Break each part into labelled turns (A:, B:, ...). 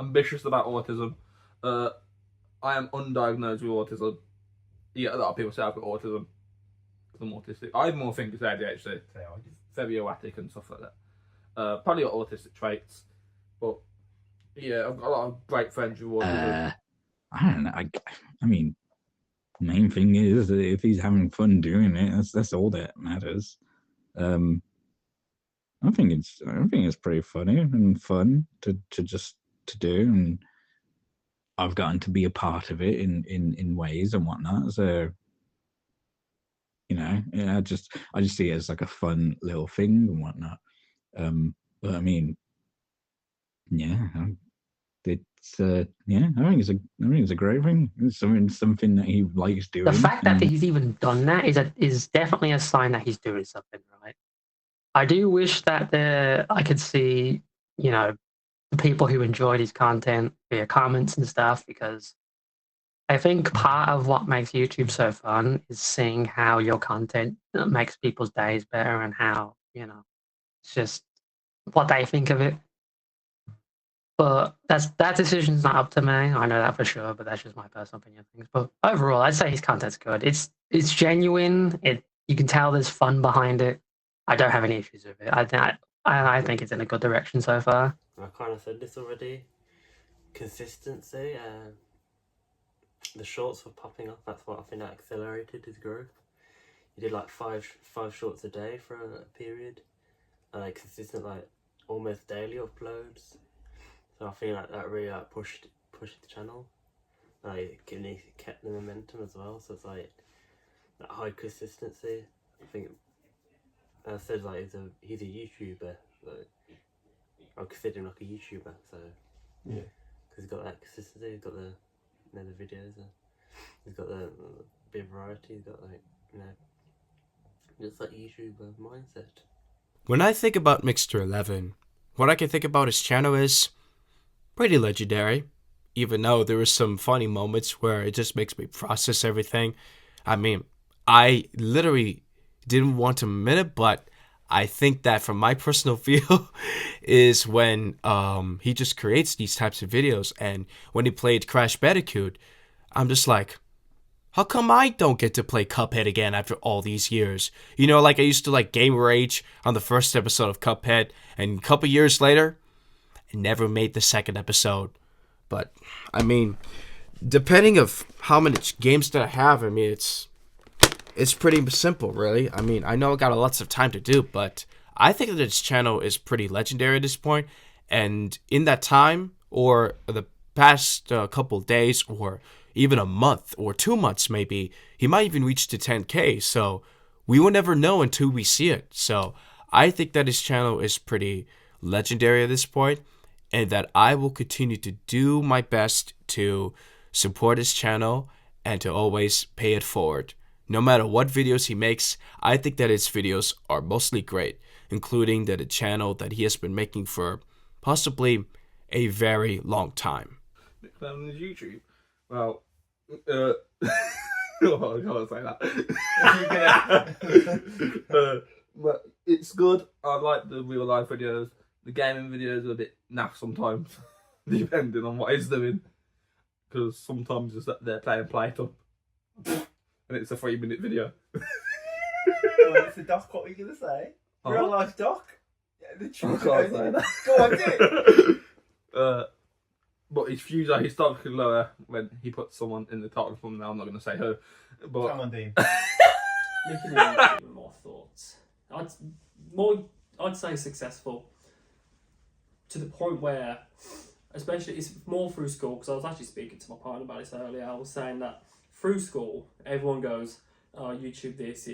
A: ambitious about autism. I am undiagnosed with autism. Yeah, a lot of people say I've got autism. I'm autistic. I more think it's ADHD, Febioatic and stuff like that. Probably got autistic traits, but yeah, I've got a lot of great friends with autism.
B: I don't know. I mean, main thing is that if he's having fun doing it, that's all that matters. I think it's pretty funny and fun to do, and I've gotten to be a part of it in ways and whatnot. So yeah, I just see it as like a fun little thing and whatnot. But I mean, yeah, it's yeah, I think it's a great thing. It's something that he likes doing.
C: The fact that he's even done that is definitely a sign that he's doing something right. I do wish that I could see, the people who enjoyed his content via comments and stuff, because I think part of what makes YouTube so fun is seeing how your content makes people's days better and how, it's just what they think of it. But that decision's not up to me. I know that for sure, but that's just my personal opinion of things. But overall, I'd say his content's good. It's genuine. You can tell there's fun behind it. I don't have any issues with it. I think it's in a good direction so far.
D: I kind of said this already. Consistency. The shorts were popping off. That's what I think that accelerated his growth. He did like five shorts a day for a period. Like consistent, like almost daily uploads. So I feel like that really like pushed the channel. Like he kept the momentum as well. So it's like that high consistency. I think I said like he's a YouTuber. Like I consider him like a YouTuber. So yeah, because he's got that consistency. He's got the videos. He's got the bit of variety. He's got like just like YouTuber mindset.
E: When I think about Mixter11, what I can think about his channel is pretty legendary, even though there were some funny moments where it just makes me process everything. I mean, I literally didn't want to admit it, but I think that from my personal feel is when he just creates these types of videos, and when he played Crash Bandicoot, I'm just like, how come I don't get to play Cuphead again after all these years? Like I used to like Game Rage on the first episode of Cuphead, and a couple years later, I never made the second episode. But I mean, depending of how many games that I have, I mean it's pretty simple, really. I mean, I know I got lots of time to do, but I think that this channel is pretty legendary at this point. And in that time, or the past couple days, or even a month or 2 months maybe, he might even reach to 10K. So we will never know until we see it. So I think that his channel is pretty legendary at this point, and that I will continue to do my best to support his channel and to always pay it forward. No matter what videos he makes, I think that his videos are mostly great, including the channel that he has been making for possibly a very long time.
A: On YouTube, well, I can't say that. But it's good. I like the real life videos. The gaming videos are a bit naff sometimes, depending on what he's doing. Because sometimes you're sat there playing Playtime, and it's a 3-minute video.
F: Well, it's a doc, what were you going to say? Real life doc? Yeah, the truth. I can't say that. Go on, do it.
A: But his views are historically lower when he puts someone in the title thumbnail. I'm not going to say who. But
F: Come on, Dean.
G: Looking at it with more thoughts. I'd say successful. To the point where, especially, it's more through school, because I was actually speaking to my partner about this earlier. I was saying that through school, everyone goes, oh, YouTube this,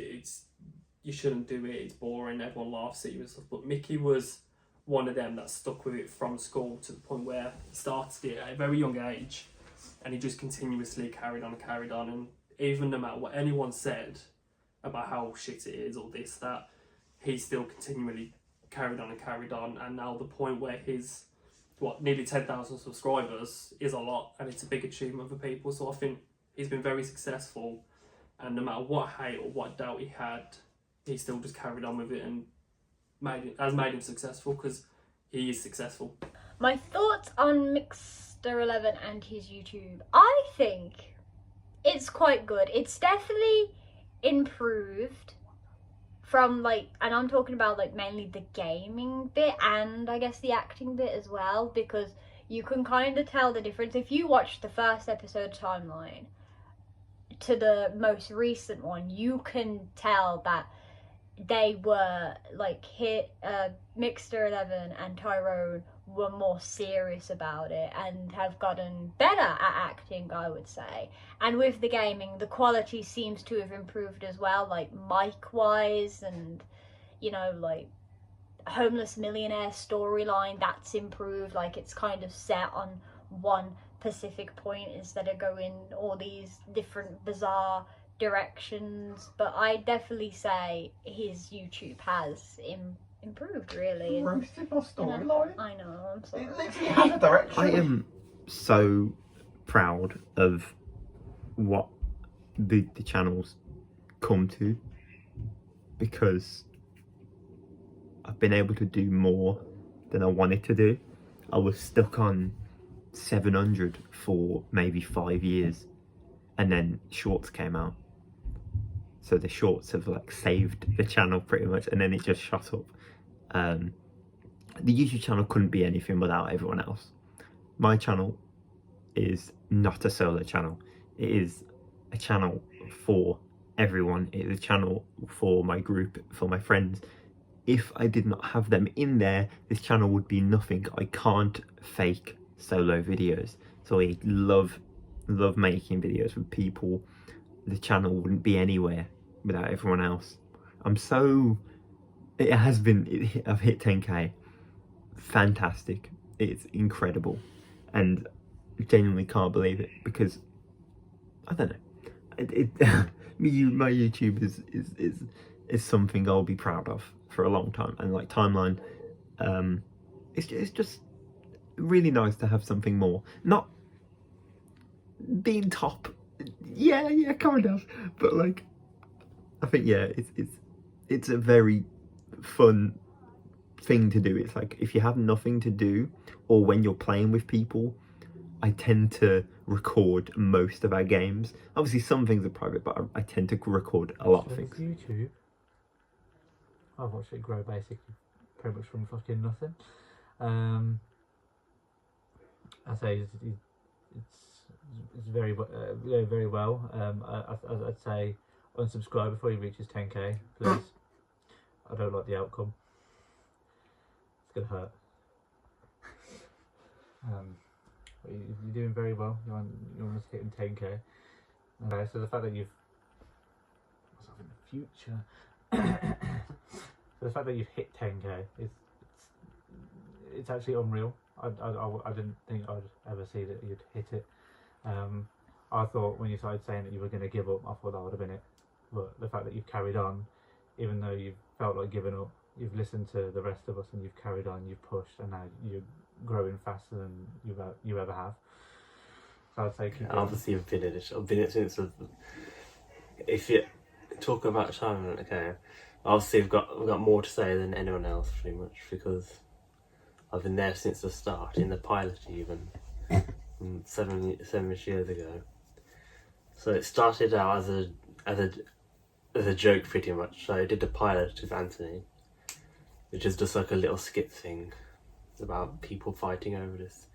G: you shouldn't do it, it's boring, everyone laughs at you and stuff. But Mickey was one of them that stuck with it from school to the point where he started it at a very young age, and he just continuously carried on, and even no matter what anyone said about how shit it is or this, that, he still continually carried on, and now the point where his nearly 10,000 subscribers is a lot, and it's a big achievement for people. So I think he's been very successful, and no matter what hate or what doubt he had, he still just carried on with it and made him successful, because he is successful.
H: My thoughts on Mixter11 and his YouTube. I think it's quite good. It's definitely improved from like, and I'm talking about like mainly the gaming bit and I guess the acting bit as well, because you can kind of tell the difference if you watch the first episode timeline to the most recent one. You can tell that they were like Mixter11 and Tyrone were more serious about it and have gotten better at acting, I would say. And with the gaming, the quality seems to have improved as well, like mic wise, and you know, like Homeless Millionaire storyline, that's improved. Like it's kind of set on one specific point instead of going all these different bizarre directions. But I definitely say his YouTube has improved, really.
F: Roasted my storyline.
H: I know, I'm sorry.
F: It literally has a direction.
I: I am so proud of what the channel's come to, because I've been able to do more than I wanted to do. I was stuck on 700 for maybe 5 years, and then shorts came out. So the shorts have like saved the channel pretty much, and then it just shot up. The YouTube channel couldn't be anything without everyone else. My channel is not a solo channel. It is a channel for everyone. It is a channel for my group, for my friends. If I did not have them in there, this channel would be nothing. I can't fake solo videos. So I love making videos with people. The channel wouldn't be anywhere without everyone else. I've hit 10k. Fantastic. It's incredible. And I genuinely can't believe it, because I don't know. My YouTube is something I'll be proud of for a long time. And like Timeline, it's just really nice to have something more. Not being top, yeah, kind of, but like I think it's a very fun thing to do. It's like if you have nothing to do, or when you're playing with people, I tend to record most of our games. Obviously some things are private, but I tend to record a lot of things.
B: YouTube, I've watched it grow basically pretty much from fucking nothing. I say it's very very well. I'd say unsubscribe before he reaches 10k, please. I don't like the outcome. It's gonna hurt. But you're doing very well. You're almost hitting 10k. So the fact that you've in the future. So the fact that you've hit 10k it's actually unreal. I didn't think I'd ever see that you'd hit it. I thought when you started saying that you were going to give up, I thought that would have been it. But the fact that you've carried on, even though you've felt like giving up, you've listened to the rest of us and you've carried on, you've pushed, and now you're growing faster than you ever have. So I'd say keep going.
D: Obviously, I've been in it since. If you talk about time, okay, obviously I've got more to say than anyone else, pretty much, because I've been there since the start, in the pilot even, 7 years ago. So it started out as a joke, pretty much. So I did the pilot with Anthony, which is just like a little skit thing about people fighting over this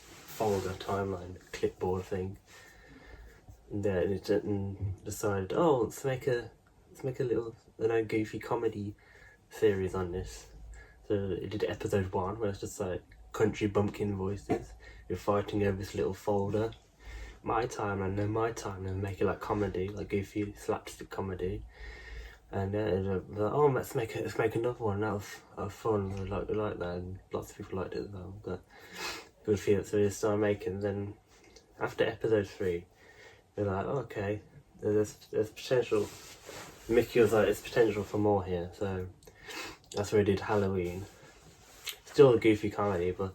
D: folder timeline clipboard thing. And then it decided, oh, let's make a little goofy comedy series on this. So it did episode 1, where it's just like country bumpkin voices. You're fighting over this little folder. My time and then my time, and make it like comedy, like goofy slapstick comedy. And oh, let's make another one. That was fun. We like that, and lots of people liked it as well. But good feel. So we started making. Then after episode 3, we're like, oh, okay, there's potential. Mickey was like, there's potential for more here. So that's where we did Halloween. Still a goofy comedy, but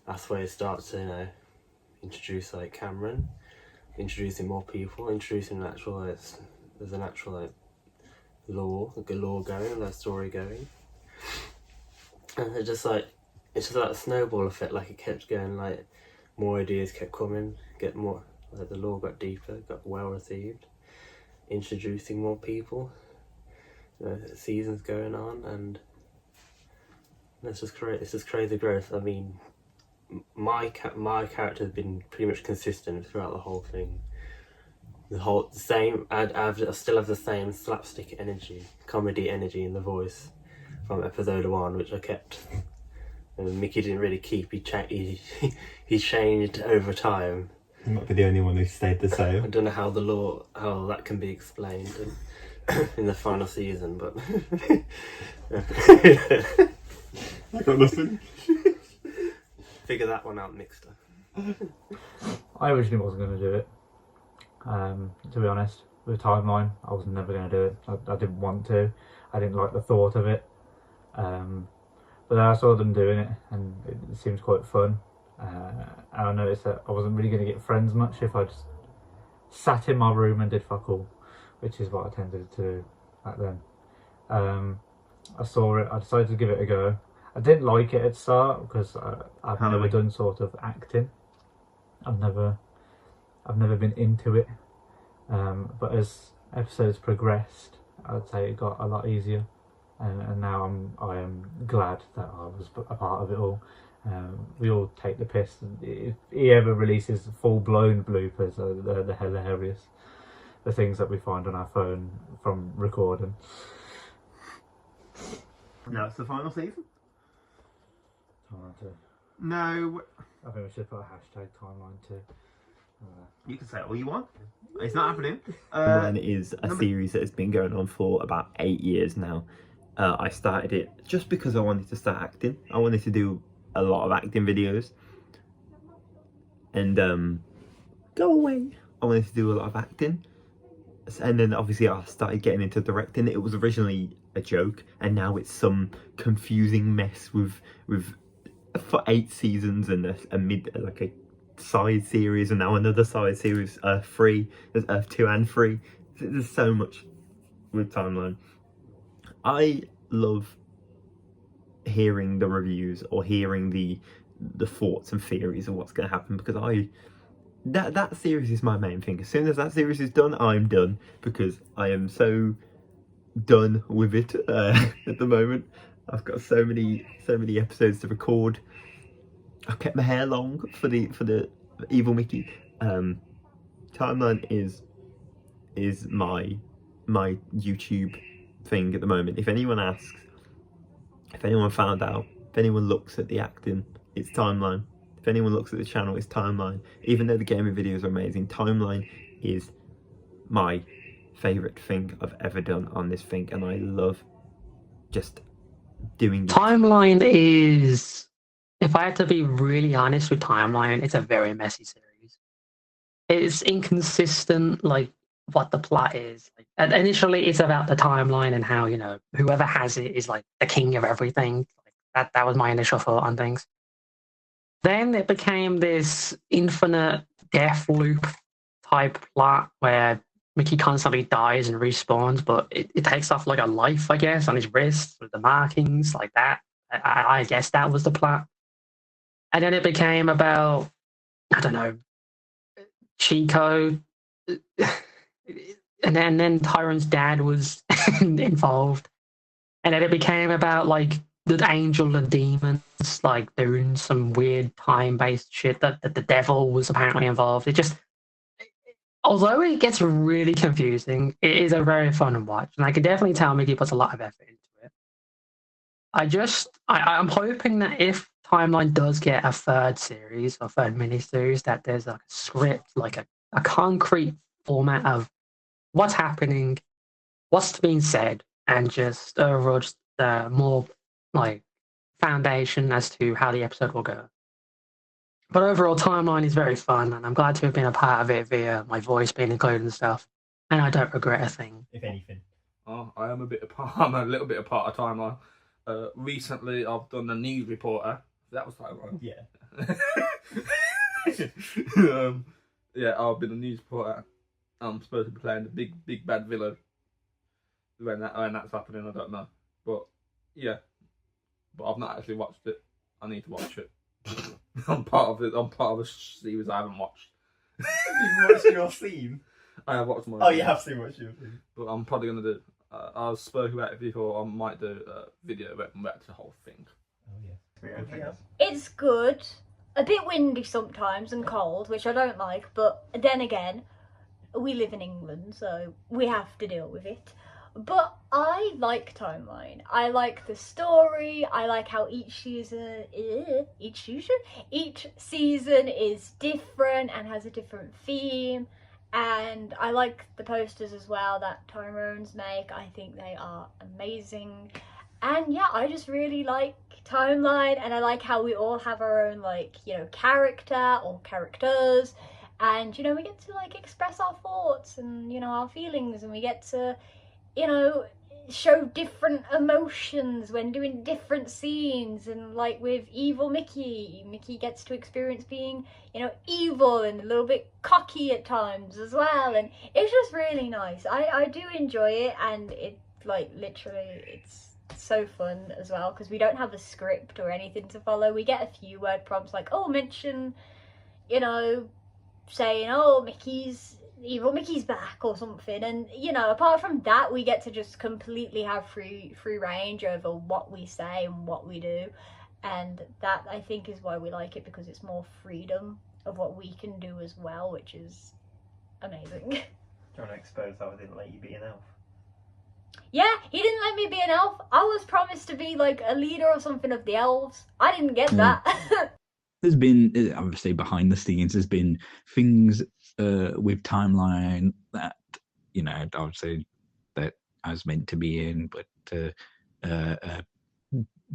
D: that's where it starts to, introduce like Cameron, introducing more people, introducing an actual there's an actual lore going, that story going, and they're just like it's just like a snowball effect. Like it kept going, like more ideas kept coming, get more. Like the lore got deeper, got well received, introducing more people. Seasons going on, and it's just crazy growth. I mean, my character has been pretty much consistent throughout the whole thing. The same. I still have the same slapstick energy, comedy energy in the voice from episode 1, which I kept. And Mickey didn't really keep. He changed over time.
I: You might be the only one who stayed the
D: I
I: same.
D: don't know how how that can be explained in the final season, but
I: I got nothing.
D: figure that one out, Mixter.
J: I originally wasn't going to do it. To be honest, with Timeline, I was never going to do it. I didn't want to. I didn't like the thought of it. But then I saw them doing it, and it seems quite fun. And I noticed that I wasn't really going to get friends much if I just sat in my room and did fuck all, which is what I tended to do back then. I saw it. I decided to give it a go. I didn't like it at start because I've never done sort of acting. I've never been into it. But as episodes progressed, I'd say it got a lot easier, and now I am glad that I was a part of it all. We all take the piss. If he ever releases full-blown bloopers, they're hilarious. The things that we find on our phone from recording.
I: Now it's the final season?
J: Timeline 2.
I: No.
J: I think we should put a hashtag Timeline 2.
I: You can say all you want. It's not happening. Timeline is a series that has been going on for about 8 years now. I started it just because I wanted to start acting. I wanted to do a lot of acting videos. And go away. I wanted to do a lot of acting. And then obviously I started getting into directing. It was originally a joke, and now it's some confusing mess with for 8 seasons and a side series, and now another side series, Earth 3, there's Earth 2 and 3. There's so much with Timeline. I love hearing the reviews or hearing the thoughts and theories of what's going to happen, because that series is my main thing. As soon as that series is done, I'm done, because I am so done with it at the moment. I've got so many episodes to record. I've kept my hair long for the Evil Mickey. Timeline is my YouTube thing at the moment. If anyone asks, if anyone found out, if anyone looks at the acting, it's Timeline. If anyone looks at the channel, it's Timeline. Even though the gaming videos are amazing, Timeline is my favourite thing I've ever done on this thing, and I love just doing it.
C: Timeline is, if I had to be really honest with Timeline, it's a very messy series. It's inconsistent, like what the plot is. And initially, it's about the timeline and how, you know, whoever has it is like the king of everything. That was my initial thought on things. Then it became this infinite death loop type plot where Mickey constantly dies and respawns, but it takes off like a life, I guess, on his wrist with the markings like that. I guess that was the plot. And then it became about, I don't know, Chico. And then Tyron's dad was involved. And then it became about like the angel and demons like doing some weird time-based shit that the devil was apparently involved. It just, although it gets really confusing, it is a very fun watch, and I can definitely tell Mickey puts a lot of effort into it. I'm hoping that if Timeline does get a third series or third miniseries, that there's a script, like a concrete format of what's happening, what's being said, and just overall just more like foundation as to how the episode will go. But overall, Timeline is very fun, and I'm glad to have been a part of it via my voice being included and stuff. And I don't regret a thing.
I: If anything.
A: Oh, I'm a little bit a part of Timeline. Recently, I've done the news reporter. That was Timeline.
I: Yeah.
A: Yeah, I've been a news reporter. I'm supposed to be playing the big bad villain. When that's happening, I don't know. But yeah, but I've not actually watched it. I need to watch it. I'm part of it. I'm part of a series I haven't watched.
F: You've watched your scene?
A: I have watched my.
F: Oh, you have seen what you've seen.
A: But I'm probably gonna do. I've spoken about it before. I might do a video about the whole thing.
F: Oh yeah.
H: It's good. A bit windy sometimes and cold, which I don't like. But then again, we live in England, so we have to deal with it. But I like Timeline. I like the story. I like how each season is different and has a different theme. And I like the posters as well that Tyrone's make. I think they are amazing. And yeah, I just really like Timeline, and I like how we all have our own, like, you know, character or characters. And, you know, we get to, like, express our thoughts and, you know, our feelings, and we get to, you know, show different emotions when doing different scenes. And like with evil Mickey gets to experience being, you know, evil and a little bit cocky at times as well. And it's just really nice. I do enjoy it, and it, like, literally, it's so fun as well, because we don't have a script or anything to follow. We get a few word prompts like, oh, mention, you know, saying, oh, evil Mickey's back or something, and, you know, apart from that, we get to just completely have free range over what we say and what we do. And that, I think, is why we like it, because it's more freedom of what we can do as well, which is amazing.
F: Do you want to expose how I didn't let you be an elf?
H: Yeah, he didn't let me be an elf. I was promised to be like a leader or something of the elves. I didn't get that.
B: There's been, obviously, behind the scenes, there's been things with Timeline that, you know, obviously that I was meant to be in, but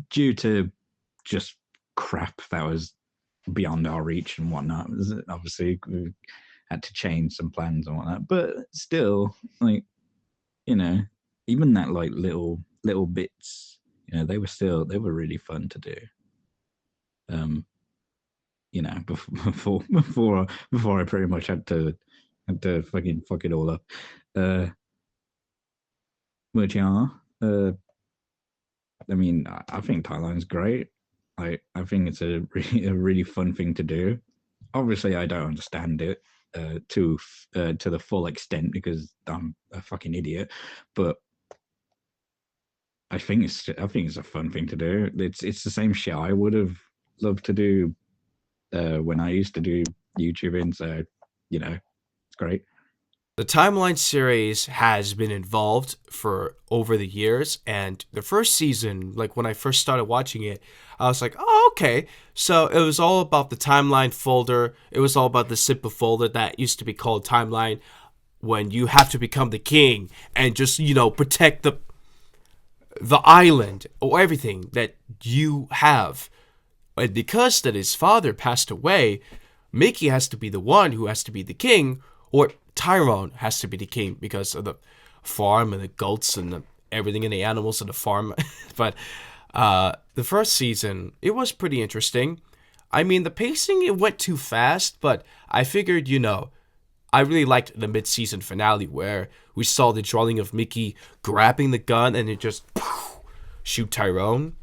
B: due to just crap that was beyond our reach and whatnot, obviously we had to change some plans and whatnot. But still, like, you know, even that, like, little bits, you know, they were really fun to do. You know, before I pretty much had to fucking fuck it all up. But yeah, I mean, I think Thailand's great. I think it's a really fun thing to do. Obviously, I don't understand it to the full extent, because I'm a fucking idiot. But I think it's a fun thing to do. It's the same shit I would have loved to do when I used to do YouTubing. So, you know, it's great.
E: The Timeline series has been involved for over the years, and the first season, like when I first started watching it, I was like, oh, okay. So it was all about the Timeline folder. It was all about the simple folder that used to be called Timeline, when you have to become the king and just, you know, protect the island or everything that you have. And because that his father passed away, Mickey has to be the one who has to be the king, or Tyrone has to be the king because of the farm and the goats and everything and the animals of the farm. But the first season, it was pretty interesting. I mean, the pacing, it went too fast, but I figured, you know, I really liked the mid-season finale where we saw the drawing of Mickey grabbing the gun and it just shoot Tyrone.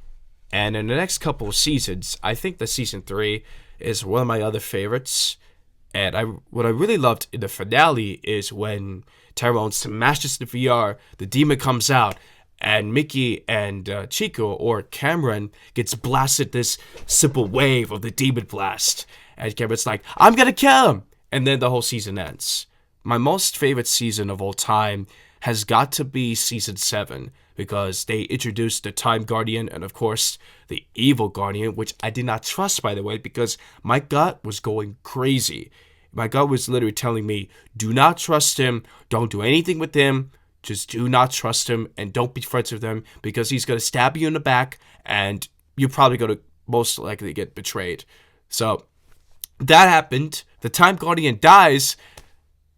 E: And in the next couple of seasons, I think the season 3 is one of my other favorites. And what I really loved in the finale is when Tyrone smashes the VR, the demon comes out, and Mickey and Chico, or Cameron, gets blasted this simple wave of the demon blast. And Cameron's like, I'm gonna kill him! And then the whole season ends. My most favorite season of all time has got to be season 7, because they introduced the Time Guardian and, of course, the Evil Guardian, which I did not trust, by the way, because my gut was going crazy. My gut was literally telling me, do not trust him, don't do anything with him, just do not trust him, and don't be friends with him, because he's going to stab you in the back, and you're probably going to most likely get betrayed. So, that happened. The Time Guardian dies,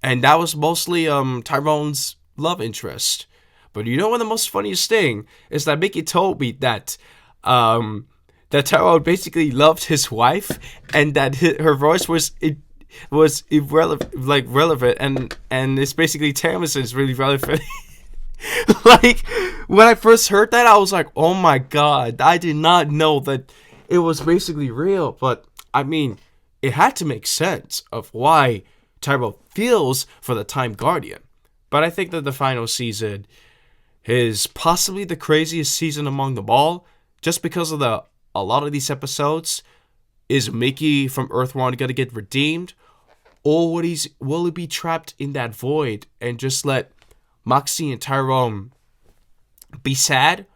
E: and that was mostly Tyrone's love interest. But you know what the most funniest thing is that Mickey told me that that Tyrone basically loved his wife, and that her voice was irrelevant, relevant, and it's basically Tamison's really relevant. Like, when I first heard that, I was like, oh my god, I did not know that it was basically real. But I mean, it had to make sense of why Tyrell feels for the Time Guardian. But I think that the final season is possibly the craziest season among them all, just because of a lot of these episodes. Is Mickey from Earth 1 gonna get redeemed? Or will he be trapped in that void and just let Moxie and Tyrone be sad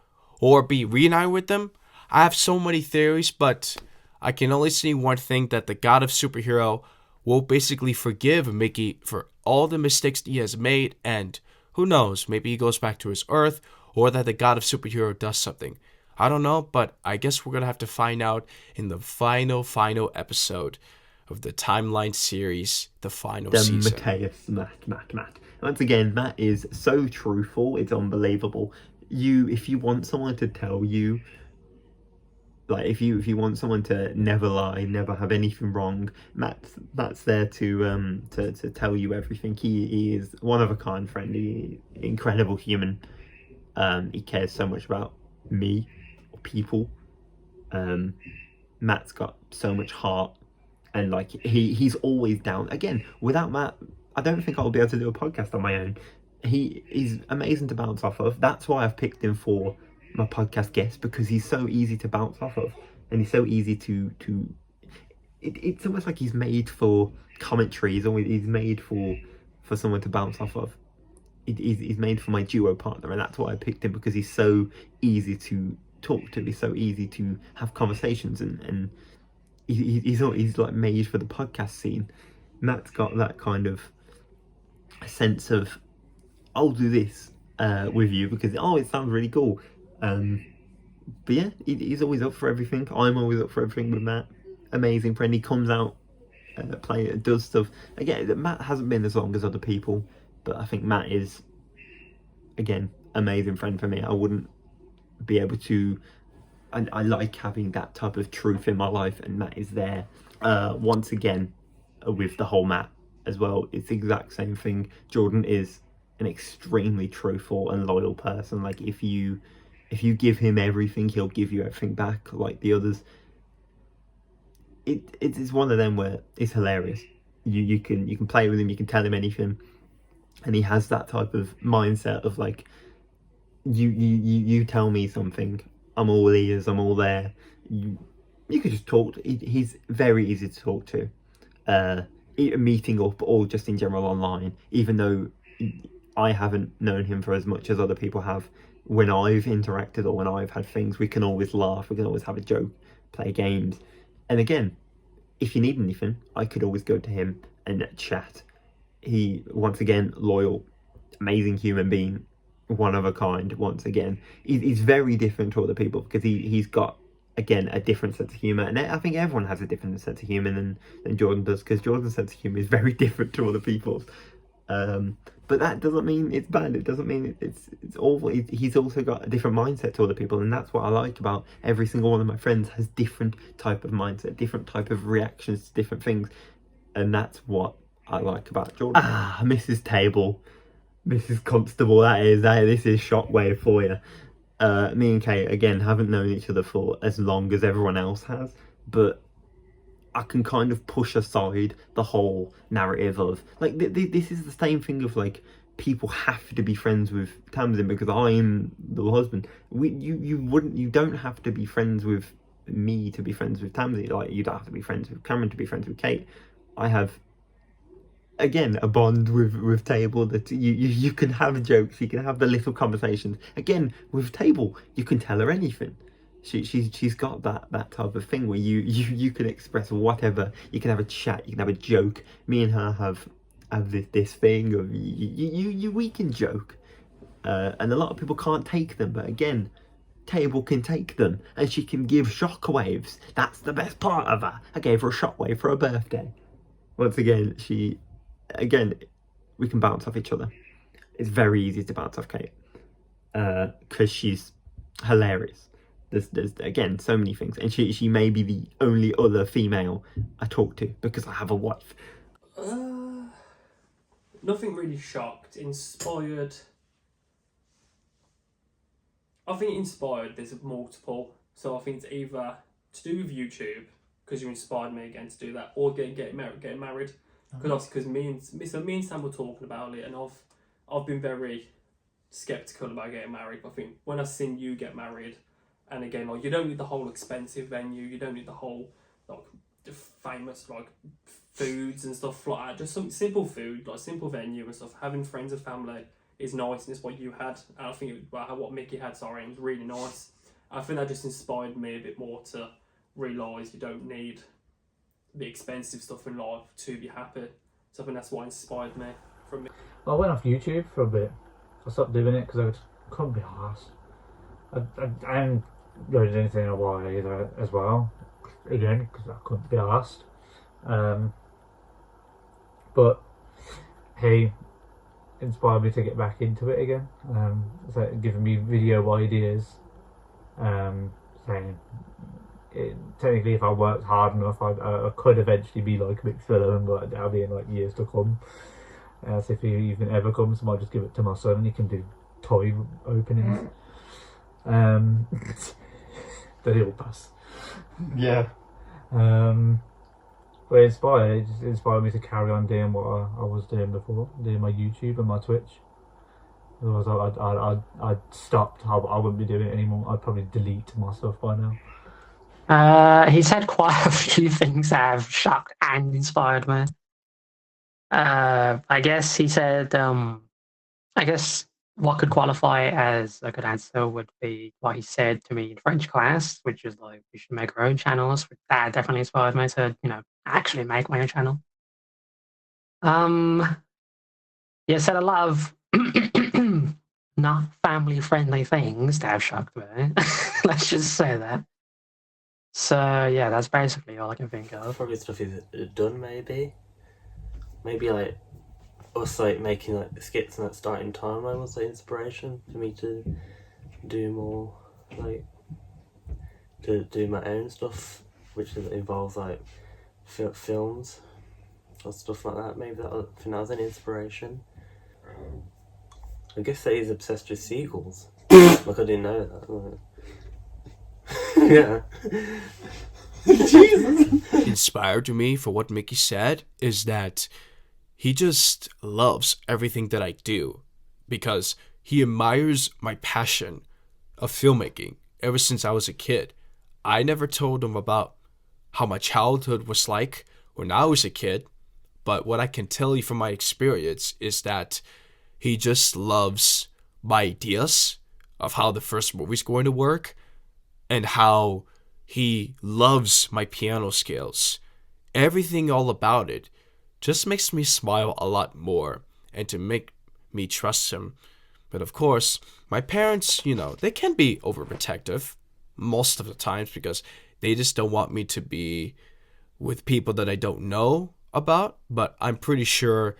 E: or be reunited with them? I have so many theories, but I can only see one thing, that the God of Superhero will basically forgive Mickey for all the mistakes he has made, and who knows, maybe he goes back to his Earth, or that the God of Superhero does something. I don't know, but I guess we're going to have to find out in the final episode of the Timeline series, the final season.
I: Mateus, Matt. Once again, Matt is so truthful, it's unbelievable. If you want someone to tell you, like if you want someone to never lie, never have anything wrong, Matt's there to tell you everything. He is one of a kind friend. He incredible human. He cares so much about me, or people. Matt's got so much heart, and like he's always down. Again, without Matt, I don't think I'll be able to do a podcast on my own. He's amazing to bounce off of. That's why I've picked him for my podcast guest, because he's so easy to bounce off of, and he's so easy to it's almost like he's made for commentary. He's made for someone to bounce off of. He's made for my duo partner, and that's why I picked him, because he's so easy to talk to. He's so easy to have conversations, and he's like made for the podcast scene. Matt's got that kind of sense of, I'll do this with you because it sounds really cool. But yeah, he's always up for everything. I'm always up for everything with Matt. Amazing friend. He comes out, does stuff. Again, Matt hasn't been as long as other people, but I think Matt is, again, amazing friend for me. I wouldn't be able to. I like having that type of truth in my life, and Matt is there. Once again, with the whole Matt as well, it's the exact same thing. Jordan is an extremely truthful and loyal person. Like if you give him everything, he'll give you everything back. Like the others, it's one of them where it's hilarious. You can play with him, you can tell him anything, and he has that type of mindset of like, you tell me something, I'm all ears, I'm all there. You could just talk. He's very easy to talk to, meeting up or just in general online. Even though I haven't known him for as much as other people have, when I've interacted or when I've had things, we can always laugh, we can always have a joke, play games. And again, if you need anything, I could always go to him and chat. He, once again, loyal, amazing human being, one of a kind. Once again, he's very different to other people because he's got, again, a different sense of humour. And I think everyone has a different sense of humour than Jordan does, because Jordan's sense of humour is very different to other people's. But that doesn't mean it's bad. It doesn't mean it's awful. He's also got a different mindset to other people, and that's what I like about every single one of my friends. Has different type of mindset, different type of reactions to different things, and that's what I like about Jordan. Mrs. Table, Mrs. Constable. This is Shockwave for you. Me and Kate, again, haven't known each other for as long as everyone else has, but I can kind of push aside the whole narrative of like this is the same thing of like people have to be friends with Tamsin because I'm the husband. You don't have to be friends with me to be friends with Tamsin. Like you don't have to be friends with Cameron to be friends with Kate. I have, again, a bond with Table that you can have jokes, you can have the little conversations. Again, with Table, you can tell her anything. She's got that type of thing where you can express whatever. You can have a chat, you can have a joke. Me and her have this thing of we can joke, and a lot of people can't take them. But again, Table can take them, and she can give shockwaves. That's the best part of her. I gave her a shockwave for her birthday. Once again, we can bounce off each other. It's very easy to bounce off Kate, because she's hilarious. There's again so many things, and she may be the only other female I talk to because I have a wife.
G: Nothing really shocked. Inspired. I think inspired. There's multiple, so I think it's either to do with YouTube, because you inspired me again to do that, or getting married. Because obviously, because me and Sam were talking about it, and I've been very skeptical about getting married. But I think when I've seen you get married, and again, like, you don't need the whole expensive venue, you don't need the whole like the famous like foods and stuff like that. Just some simple food, like simple venue and stuff. Having friends and family is nice, and it's what you had. And I think what Mickey had, sorry, it was really nice. I think that just inspired me a bit more to realise you don't need the expensive stuff in life to be happy. So I think that's what inspired me from it.
J: I went off YouTube for a bit. I stopped doing it because I couldn't be arsed. I haven't learned anything in a while either as well. Again, because I couldn't be arsed. But he inspired me to get back into it again. So giving me video ideas. Saying technically if I worked hard enough I could eventually be like McPhillan, but that'll be in like years to come, as if he even ever comes. I might just give it to my son and he can do toy openings. That he'll pass.
I: Yeah.
J: But it just inspired me to carry on doing what I was doing before, doing my YouTube and my Twitch. Otherwise I'd stopped. I wouldn't be doing it anymore. I'd probably delete my stuff by now.
C: He's had quite a few things that have shocked and inspired me. I guess he said, I guess what could qualify as a good answer would be what he said to me in French class, which is like, we should make our own channels. That definitely inspired me to, actually make my own channel. He said a lot of not family-friendly things that have shocked me. Let's just say that. So yeah, that's basically all I can think of.
D: Probably stuff he's done, maybe like us like making like skits and that starting timeline was like inspiration for me to do more, like to do my own stuff, which involves like films or stuff like that. Maybe I think that was an inspiration. I guess that he's obsessed with sequels. Like, I didn't know that. Yeah.
E: Jesus. Inspired to me for what Mickey said is that he just loves everything that I do because he admires my passion of filmmaking ever since I was a kid. I never told him about how my childhood was like when I was a kid, but what I can tell you from my experience is that he just loves my ideas of how the first movie's going to work and how he loves my piano scales. Everything all about it just makes me smile a lot more and to make me trust him. But of course, my parents, they can be overprotective most of the times because they just don't want me to be with people that I don't know about. But I'm pretty sure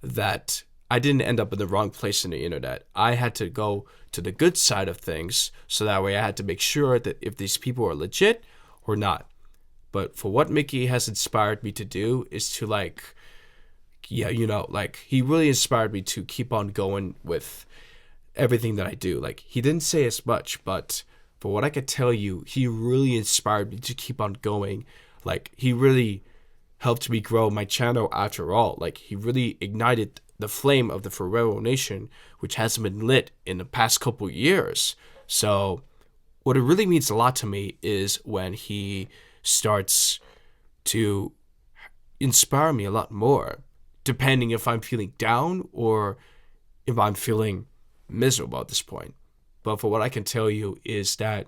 E: that I didn't end up in the wrong place in the internet. I had to go to the good side of things, so that way I had to make sure that if these people are legit or not. But for what Mickey has inspired me to do is to he really inspired me to keep on going with everything that I do. He didn't say as much, but for what I could tell you, he really inspired me to keep on going. He really helped me grow my channel after all. He really ignited the flame of the Ferrero Nation, which hasn't been lit in the past couple years. So what it really means a lot to me is when he starts to inspire me a lot more, depending if I'm feeling down or if I'm feeling miserable at this point. But for what I can tell you is that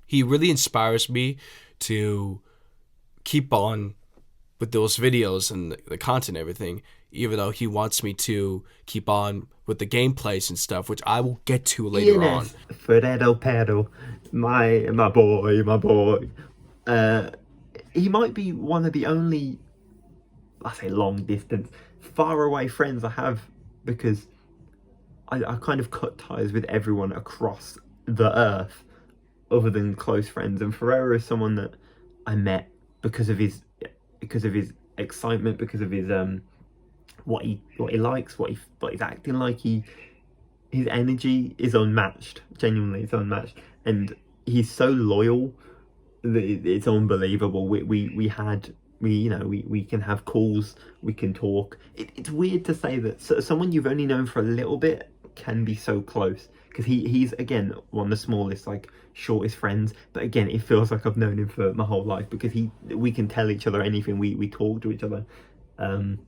E: he really inspires me to keep on with those videos and the content and everything, even though he wants me to keep on with the gameplays and stuff, which I will get to later on.
I: Fredo Pedal, my boy. He might be one of the only, I say long distance, far away friends I have, because I kind of cut ties with everyone across the earth other than close friends, and Ferrero is someone that I met because of his excitement, because of his what he likes, what he's acting like. His energy is unmatched. Genuinely, it's unmatched, and he's so loyal it's unbelievable. We can have calls, we can talk. It's weird to say that someone you've only known for a little bit can be so close, because he's again one of the smallest, like shortest friends, but again it feels like I've known him for my whole life, because we can tell each other anything, we talk to each other on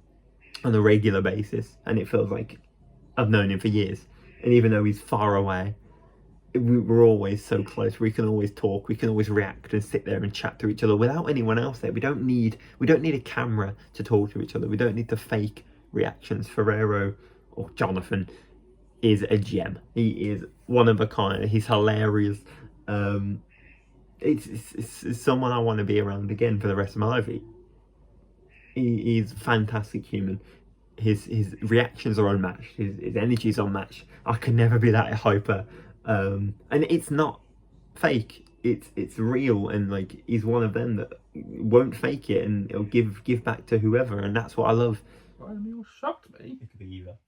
I: a regular basis, and it feels like I've known him for years. And even though he's far away, we're always so close. We can always talk, we can always react and sit there and chat to each other without anyone else there. We don't need a camera to talk to each other. We don't need to fake reactions. Ferrero, or Jonathan, is a gem. He is one of a kind. He's hilarious. It's someone I want to be around again for the rest of my life. He's a fantastic human. His reactions are unmatched. His energy is unmatched. I could never be that hyper. And it's not fake. It's real, and like he's one of them that won't fake it, and he'll give back to whoever, and that's what I love.
A: What shocked me?
I: It could be either.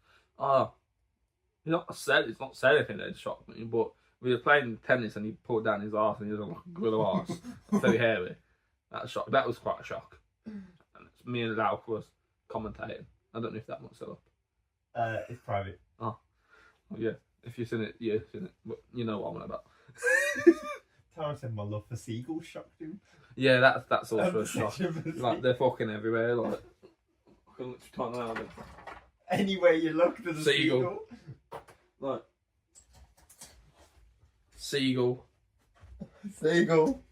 A: He's not said anything that shocked me, but we were playing tennis and he pulled down his arse and he was like a gorilla arse, very hairy. That was quite a shock. And it's me and Lauk was commentating. I don't know if that one's still up.
I: It's private.
A: Oh, yeah. If you've seen it, you've seen it. But you know what I'm on about.
F: Tara said my love for seagulls shocked him.
A: Yeah, that's also a shock. Like they're fucking everywhere. Like I can literally turn around and
F: Anywhere you look, there's a seagull.
A: Like seagull.
F: Seagull.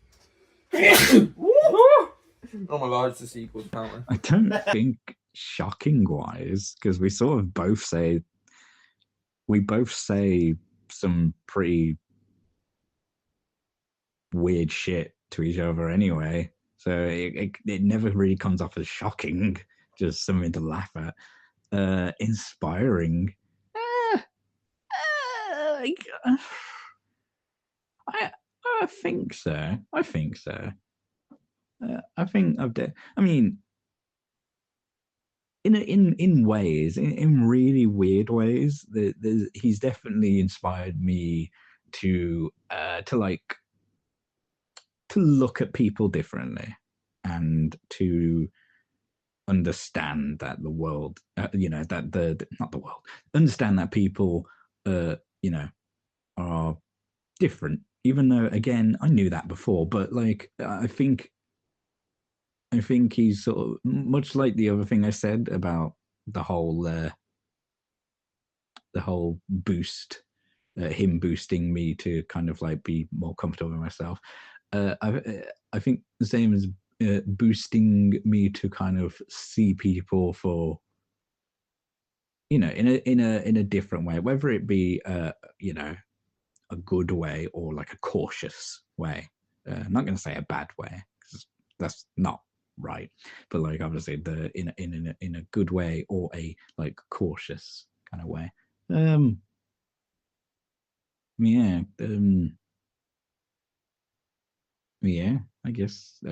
A: Oh my god, it's a seagull apparently.
B: I don't think shocking wise, because we sort of both say some pretty weird shit to each other anyway, so it never really comes off as shocking, just something to laugh at. Inspiring, I think so. I think I've done. I mean, in ways, in really weird ways, he's definitely inspired me to look at people differently, and to understand that the world, understand that people, are different. Even though, again, I knew that before, but like I think he's sort of much like the other thing I said about the whole boost, him boosting me to kind of like be more comfortable with myself. I think the same as boosting me to kind of see people for, in a different way, whether it be a good way or like a cautious way. I'm not going to say a bad way, because that's not right, but like obviously in a good way, or a like cautious kind of way. I guess so.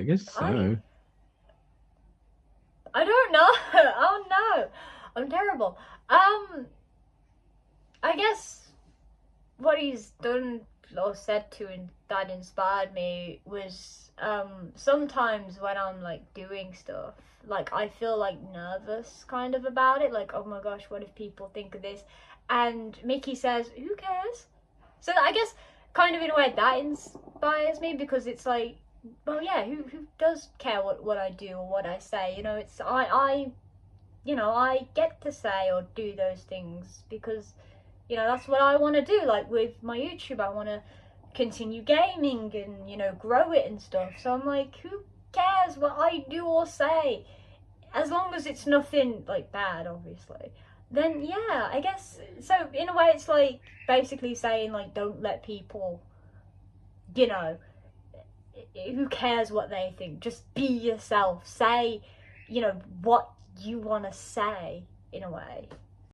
H: I don't know. Oh no, I'm terrible. I guess what he's done or said that inspired me was sometimes when I'm like doing stuff, like I feel like nervous kind of about it, like, oh my gosh, what if people think of this? And Mickey says, who cares? So I guess kind of in a way that inspires me, because it's like, well, yeah, who does care what I do or what I say? It's I get to say or do those things because that's what I want to do. Like with my YouTube, I want to continue gaming and grow it and stuff. So I'm like, who cares what I do or say, as long as it's nothing like bad, obviously. Then yeah, I guess so. In a way, it's like basically saying like, don't let people, who cares what they think? Just be yourself. Say, what you want to say, in a way.